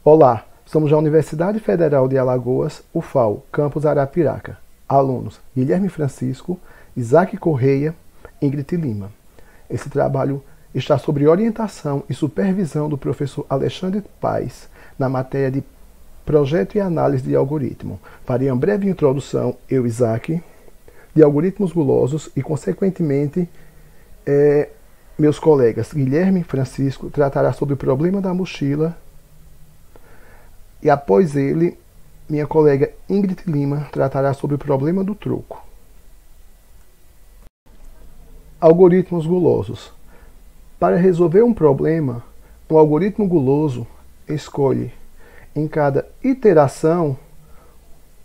Olá, somos da Universidade Federal de Alagoas, UFAL, Campus Arapiraca. Alunos Guilherme Francisco, Isaac Correia, Ingrid Lima. Esse trabalho está sob orientação e supervisão do professor Alexandre Paes, na matéria de Projeto e Análise de Algoritmo. Farei uma breve introdução, eu, Isaac, de algoritmos gulosos e, consequentemente, meus colegas Guilherme Francisco tratará sobre o problema da mochila e, após ele, minha colega Ingrid Lima tratará sobre o problema do troco. Algoritmos gulosos. Para resolver um problema, o algoritmo guloso escolhe, em cada iteração,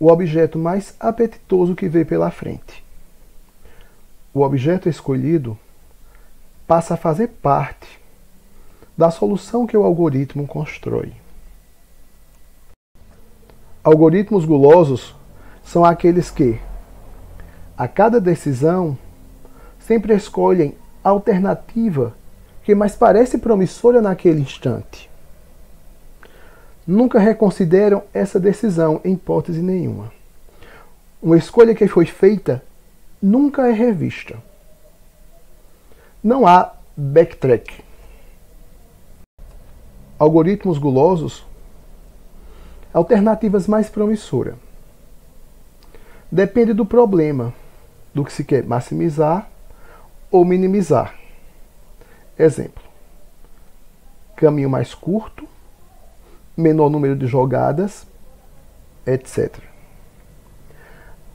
o objeto mais apetitoso que vê pela frente. O objeto escolhido passa a fazer parte da solução que o algoritmo constrói. Algoritmos gulosos são aqueles que, a cada decisão, sempre escolhem a alternativa que mais parece promissora naquele instante. Nunca reconsideram essa decisão em hipótese nenhuma. Uma escolha que foi feita nunca é revista. Não há backtrack. Algoritmos gulosos, alternativas mais promissoras. Depende do problema, do que se quer maximizar ou minimizar. Exemplo: caminho mais curto, menor número de jogadas, etc.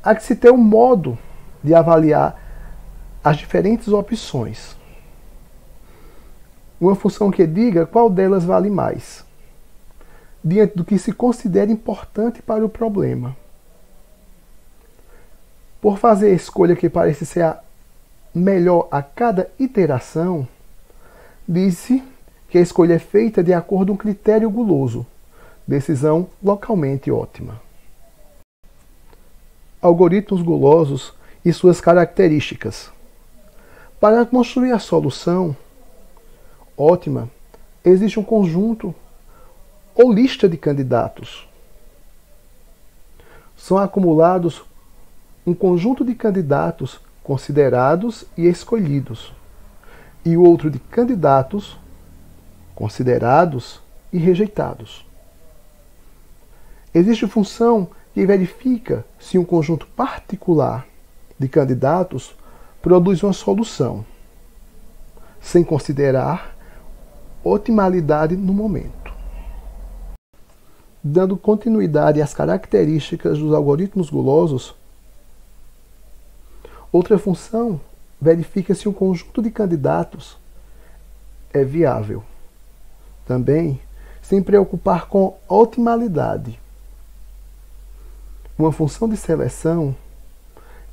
Há que se ter um modo de avaliar as diferentes opções. Uma função que diga qual delas vale mais, diante do que se considera importante para o problema. Por fazer a escolha que parece ser a melhor a cada iteração, diz-se que a escolha é feita de acordo com um critério guloso, decisão localmente ótima. Algoritmos gulosos e suas características. Para construir a solução ótima, existe um conjunto ou lista de candidatos. São acumulados um conjunto de candidatos considerados e escolhidos, e o outro de candidatos considerados e rejeitados. Existe função que verifica se um conjunto particular de candidatos produz uma solução, sem considerar otimalidade no momento. Dando continuidade às características dos algoritmos gulosos, outra função verifica se um conjunto de candidatos é viável, também sem preocupar com otimalidade. Uma função de seleção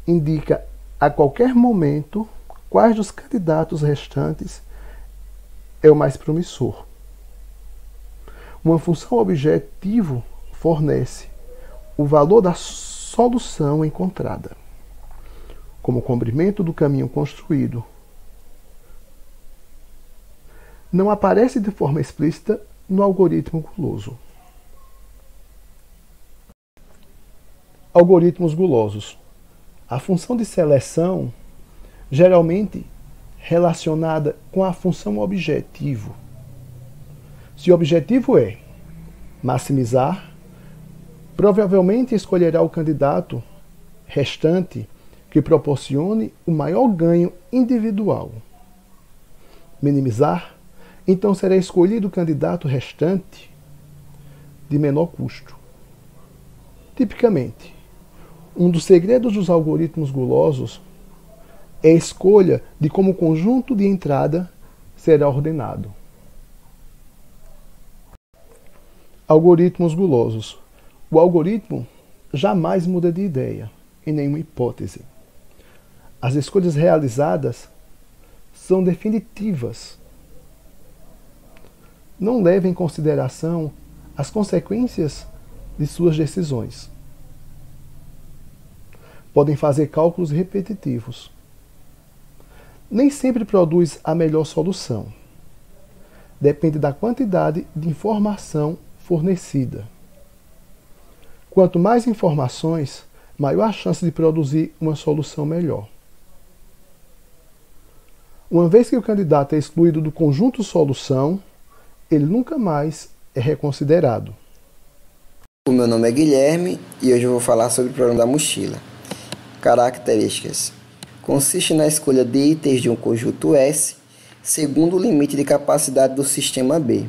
indica a qualquer momento quais dos candidatos restantes é o mais promissor. Uma função objetivo fornece o valor da solução encontrada, como o comprimento do caminho construído. Não aparece de forma explícita no algoritmo guloso. Algoritmos gulosos. A função de seleção, geralmente relacionada com a função objetivo. Se o objetivo é maximizar, provavelmente escolherá o candidato restante que proporcione o maior ganho individual. Minimizar, então será escolhido o candidato restante de menor custo. Tipicamente, um dos segredos dos algoritmos gulosos é a escolha de como o conjunto de entrada será ordenado. Algoritmos gulosos. O algoritmo jamais muda de ideia, em nenhuma hipótese. As escolhas realizadas são definitivas. Não leva em consideração as consequências de suas decisões. Podem fazer cálculos repetitivos. Nem sempre produz a melhor solução. Depende da quantidade de informação fornecida. Quanto mais informações, maior a chance de produzir uma solução melhor. Uma vez que o candidato é excluído do conjunto solução, ele nunca mais é reconsiderado. O meu nome é Guilherme e hoje eu vou falar sobre o problema da mochila. Características. Consiste na escolha de itens de um conjunto S, segundo o limite de capacidade do sistema B.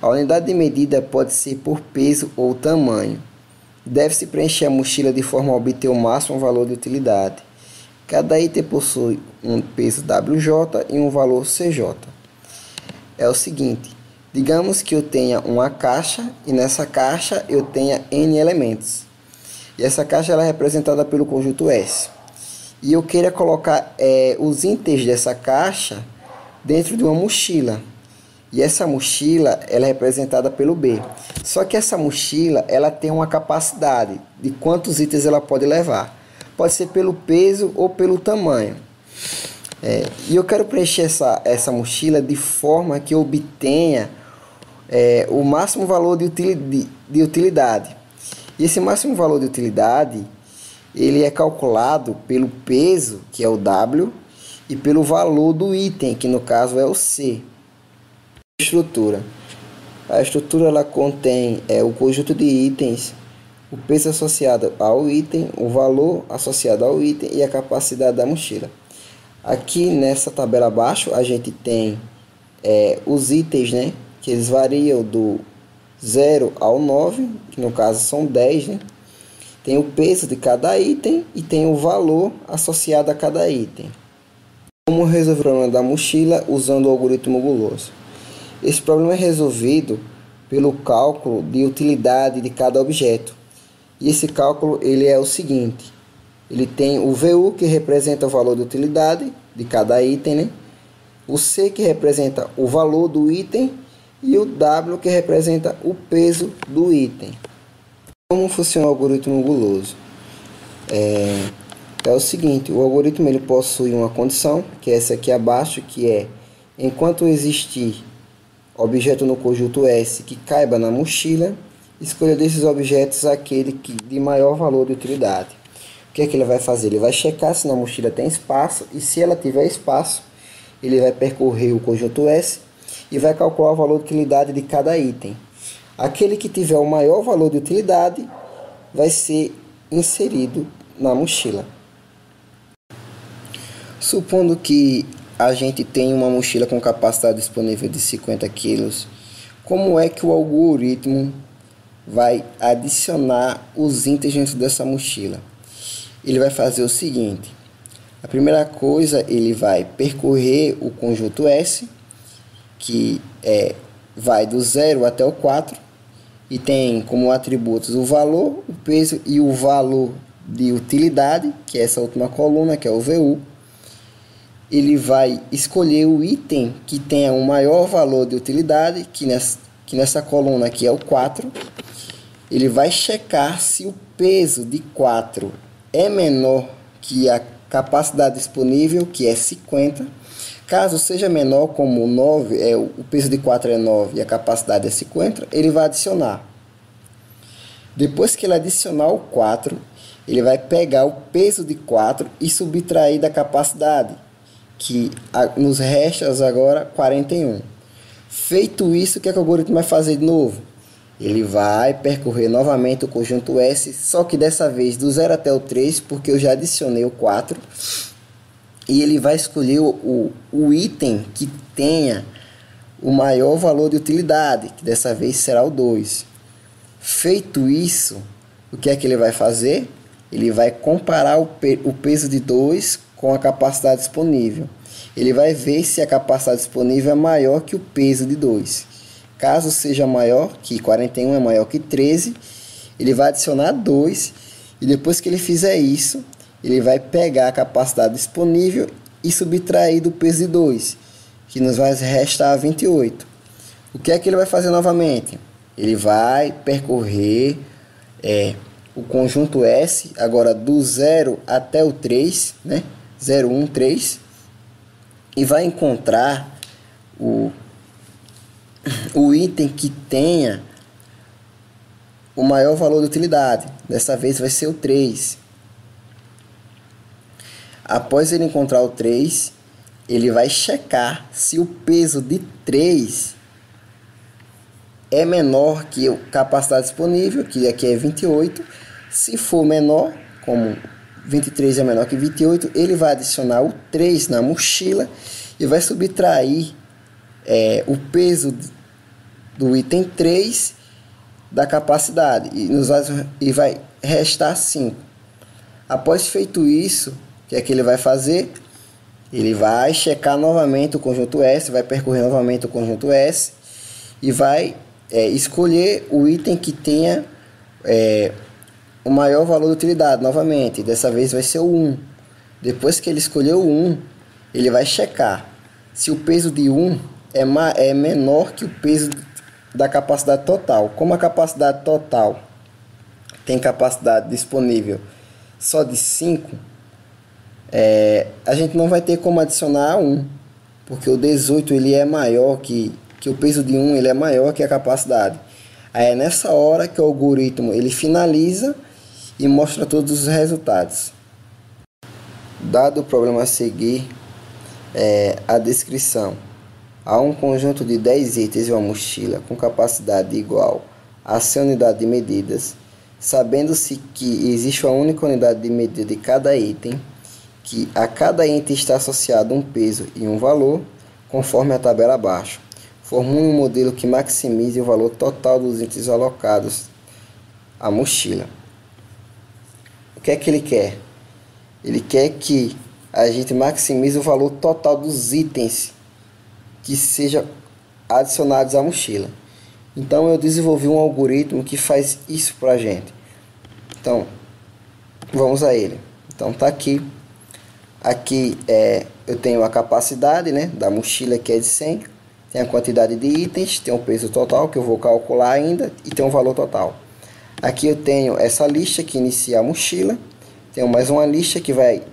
A unidade de medida pode ser por peso ou tamanho. Deve-se preencher a mochila de forma a obter o máximo valor de utilidade. Cada item possui um peso WJ e um valor CJ. É o seguinte, digamos que eu tenha uma caixa e nessa caixa eu tenha N elementos. E essa caixa ela é representada pelo conjunto S. E eu queira colocar os itens dessa caixa dentro de uma mochila. E essa mochila ela é representada pelo B. Só que essa mochila ela tem uma capacidade de quantos itens ela pode levar. Pode ser pelo peso ou pelo tamanho. E eu quero preencher essa mochila de forma que eu obtenha o máximo valor de utilidade. E esse máximo valor de utilidade ele é calculado pelo peso, que é o W, e pelo valor do item, que no caso é o C. Estrutura. A estrutura ela contém o conjunto de itens, o peso associado ao item, o valor associado ao item e a capacidade da mochila. Aqui nessa tabela abaixo a gente tem os itens, né, que eles variam do 0 ao 9, que no caso são 10, né? Tem o peso de cada item e tem o valor associado a cada item. Como resolver o problema da mochila usando o algoritmo guloso? Esse problema é resolvido pelo cálculo de utilidade de cada objeto. E esse cálculo ele é o seguinte: ele tem o VU, que representa o valor de utilidade de cada item, né? O C, que representa o valor do item, e o W, que representa o peso do item. Como funciona o algoritmo guloso? É o seguinte, o algoritmo ele possui uma condição, que é essa aqui abaixo, que é: enquanto existir objeto no conjunto S que caiba na mochila, escolha desses objetos aquele de maior valor de utilidade. O que é que ele vai fazer? Ele vai checar se na mochila tem espaço, e se ela tiver espaço, ele vai percorrer o conjunto S e vai calcular o valor de utilidade de cada item. Aquele que tiver o maior valor de utilidade vai ser inserido na mochila. Supondo que a gente tem uma mochila com capacidade disponível de 50 kg, como é que o algoritmo vai adicionar os itens dentro dessa mochila? Ele vai fazer o seguinte: a primeira coisa, ele vai percorrer o conjunto S, que vai do 0 até o 4, e tem como atributos o valor, o peso e o valor de utilidade, que é essa última coluna, que é o VU. Ele vai escolher o item que tenha um maior valor de utilidade, que nessa coluna aqui é o 4. Ele vai checar se o peso de 4 é menor que a capacidade disponível, que é 50. Caso seja menor, como o 9, o peso de 4 é 9 e a capacidade é 50, ele vai adicionar. Depois que ele adicionar o 4, ele vai pegar o peso de 4 e subtrair da capacidade, que nos resta agora 41. Feito isso, o que é que o algoritmo vai fazer de novo? Ele vai percorrer novamente o conjunto S, só que dessa vez do 0 até o 3, porque eu já adicionei o 4. E ele vai escolher o item que tenha o maior valor de utilidade, que dessa vez será o 2. Feito isso, o que é que ele vai fazer? Ele vai comparar o peso de 2 com a capacidade disponível. Ele vai ver se a capacidade disponível é maior que o peso de 2. Caso seja maior, que 41 é maior que 13, ele vai adicionar 2. E depois que ele fizer isso, ele vai pegar a capacidade disponível e subtrair do peso de 2, que nos vai restar 28. O que é que ele vai fazer novamente? Ele vai percorrer o conjunto S, agora do 0 até o 3, né? 0, 1, 3, e vai encontrar o item que tenha o maior valor de utilidade. Dessa vez vai ser o 3. Após ele encontrar o 3, ele vai checar se o peso de 3 é menor que a capacidade disponível, que aqui é 28. Se for menor, como 23 é menor que 28, ele vai adicionar o 3 na mochila e vai subtrair o peso do item 3 da capacidade e vai restar 5. Após feito isso, o que é que ele vai fazer? Ele vai checar novamente o conjunto S, vai percorrer novamente o conjunto S e vai escolher o item que tenha o maior valor de utilidade novamente. Dessa vez vai ser o 1. Depois que ele escolheu o 1, ele vai checar se o peso de 1 é menor que o peso da capacidade total. Como a capacidade total tem capacidade disponível só de 5, a gente não vai ter como adicionar 1, porque o 18 ele é maior que o peso de 1, ele é maior que a capacidade. Aí é nessa hora que o algoritmo ele finaliza e mostra todos os resultados. Dado o problema a seguir, a descrição. Há um conjunto de 10 itens em uma mochila com capacidade igual a 100 unidades de medidas, sabendo-se que existe uma única unidade de medida de cada item, que a cada item está associado um peso e um valor, conforme a tabela abaixo. Formule um modelo que maximize o valor total dos itens alocados à mochila. O que é que ele quer? Ele quer que a gente maximize o valor total dos itens que sejam adicionados à mochila. Então eu desenvolvi um algoritmo que faz isso para a gente. Então, vamos a ele. Então tá aqui. Aqui eu tenho a capacidade, né, da mochila, que é de 100. Tem a quantidade de itens, tem o peso total que eu vou calcular ainda e tem o valor total. Aqui eu tenho essa lista que inicia a mochila. Tenho mais uma lista que vai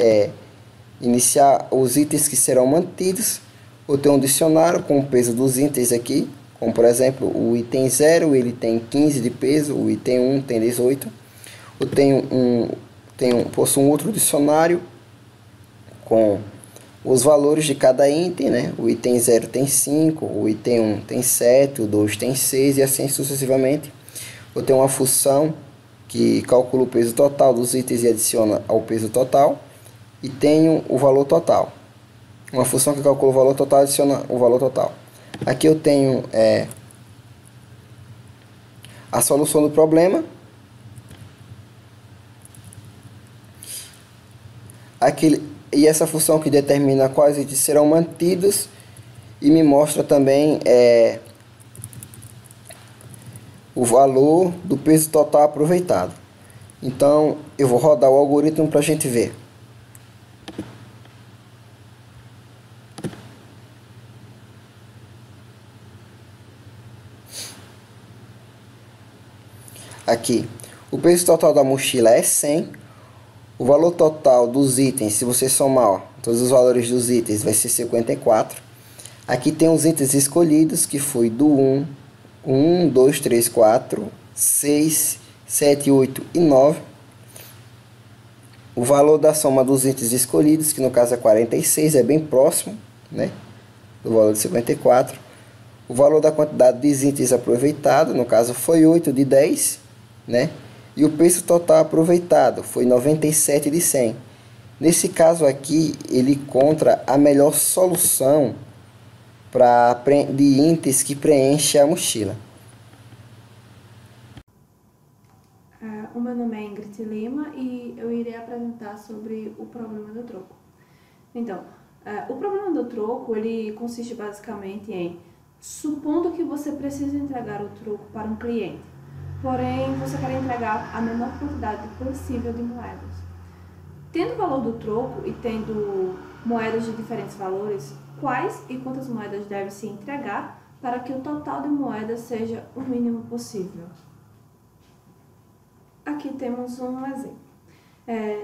iniciar os itens que serão mantidos. Eu tenho um dicionário com o peso dos itens aqui. Como por exemplo, o item 0 ele tem 15 de peso, o item 1 tem 18. Eu possuo um outro dicionário com os valores de cada item, né? O item 0 tem 5, o item 1 tem 7, o 2 tem 6 e assim sucessivamente. Eu tenho uma função que calcula o peso total dos itens e adiciona ao peso total. E tenho o valor total. Uma função que calcula o valor total e adiciona o valor total. Aqui eu tenho a solução do problema. E essa função que determina quais itens serão mantidos e me mostra também o valor do peso total aproveitado. Então eu vou rodar o algoritmo para a gente ver. Aqui, o peso total da mochila é 100. O valor total dos itens, se você somar todos os valores dos itens, vai ser 54. Aqui tem os itens escolhidos, que foi do 1, 2, 3, 4, 6, 7, 8 e 9. O valor da soma dos itens escolhidos, que no caso é 46, é bem próximo, né, do valor de 54. O valor da quantidade de itens aproveitado, no caso foi 8 de 10, né? E o peso total aproveitado foi 97 de 100. Nesse caso aqui, ele encontra a melhor solução de itens que preenche a mochila. O meu nome é Ingrid Lima e eu irei apresentar sobre o problema do troco. Então, o problema do troco, ele consiste basicamente em, supondo que você precisa entregar o troco para um cliente, porém você quer entregar a menor quantidade possível de moedas. Tendo o valor do troco e tendo moedas de diferentes valores, quais e quantas moedas deve se entregar para que o total de moedas seja o mínimo possível? Aqui temos um exemplo.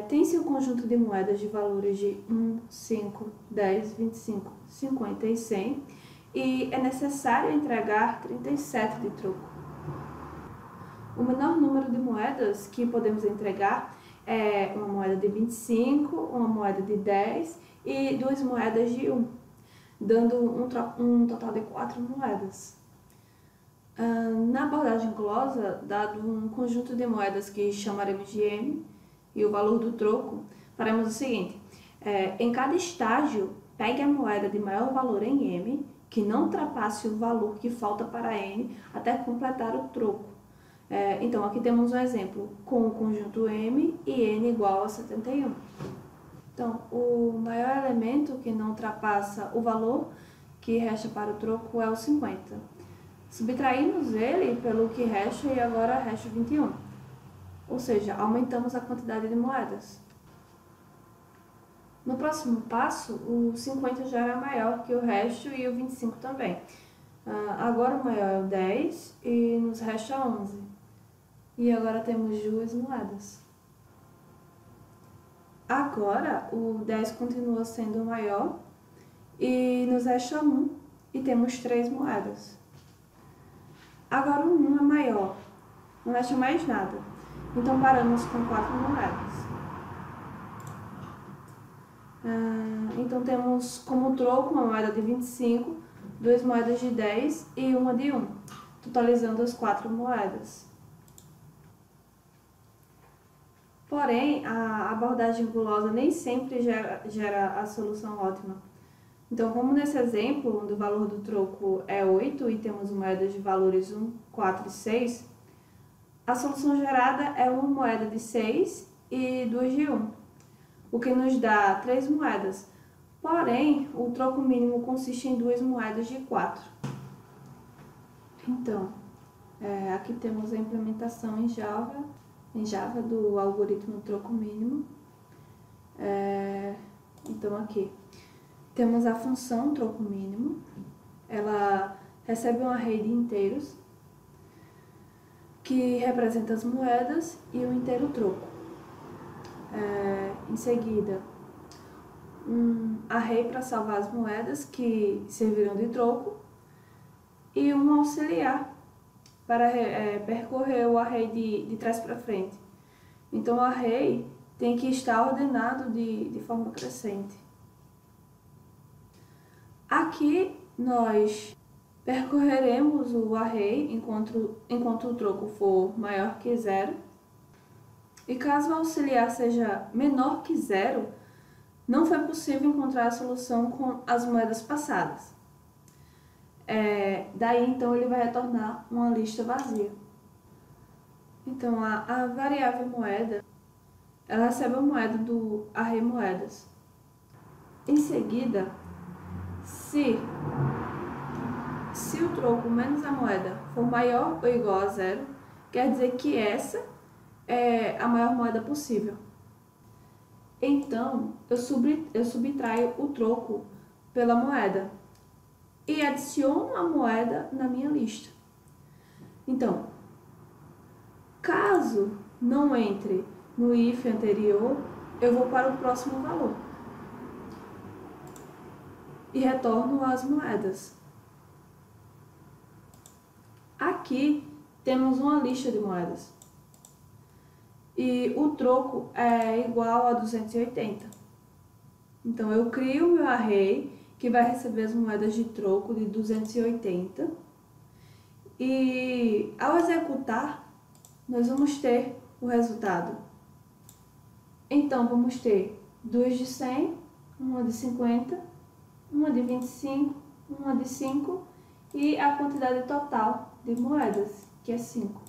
Tem-se um conjunto de moedas de valores de 1, 5, 10, 25, 50 e 100 e é necessário entregar 37 de troco. o menor número de moedas que podemos entregar é uma moeda de 25, uma moeda de 10 e 2 moedas de 1, dando um total de 4 moedas. Na abordagem glosa, dado um conjunto de moedas que chamaremos de M e o valor do troco, faremos o seguinte: em cada estágio, pegue a moeda de maior valor em M, que não ultrapasse o valor que falta para N até completar o troco. Então, aqui temos um exemplo com o conjunto M e N igual a 71. Então, o maior elemento que não ultrapassa o valor que resta para o troco é o 50. Subtraímos ele pelo que resta e agora resta 21. Ou seja, aumentamos a quantidade de moedas. No próximo passo, o 50 já era maior que o resto e o 25 também. Agora o maior é o 10 e nos resta 11. E agora temos 2 moedas. Agora o 10 continua sendo maior e nos resta 1 e temos 3 moedas. Agora o 1 é maior, não resta mais nada. Então paramos com 4 moedas. Então temos como troco uma moeda de 25, 2 moedas de 10 e uma de 1, totalizando as 4 moedas. Porém, a abordagem gulosa nem sempre gera a solução ótima. Então, como nesse exemplo, onde o valor do troco é 8 e temos moedas de valores 1, 4 e 6, a solução gerada é uma moeda de 6 e 2 de 1, o que nos dá 3 moedas. Porém, o troco mínimo consiste em 2 moedas de 4. Então, aqui temos a implementação em Java do algoritmo troco mínimo. Então, aqui temos a função troco mínimo. Ela recebe um array de inteiros que representa as moedas e o inteiro troco. Em seguida, um array para salvar as moedas que serviram de troco e um auxiliar para percorrer o array de trás para frente. Então, o array tem que estar ordenado de forma crescente. Aqui, nós percorreremos o array enquanto o troco for maior que 0. E caso o auxiliar seja menor que 0, não foi possível encontrar a solução com as moedas passadas. Daí, então, ele vai retornar uma lista vazia. Então, a variável moeda, ela recebe a moeda do array moedas. Em seguida, se o troco menos a moeda for maior ou igual a 0, quer dizer que essa é a maior moeda possível. Então, eu subtraio o troco pela moeda e adiciono a moeda na minha lista. Então, caso não entre no if anterior, eu vou para o próximo valor e retorno as moedas. Aqui temos uma lista de moedas e o troco é igual a 280. Então, eu crio o meu array que vai receber as moedas de troco de 280 e, ao executar, nós vamos ter o resultado. Então, vamos ter 2 de 100, uma de 50, uma de 25, uma de 5 e a quantidade total de moedas, que é 5.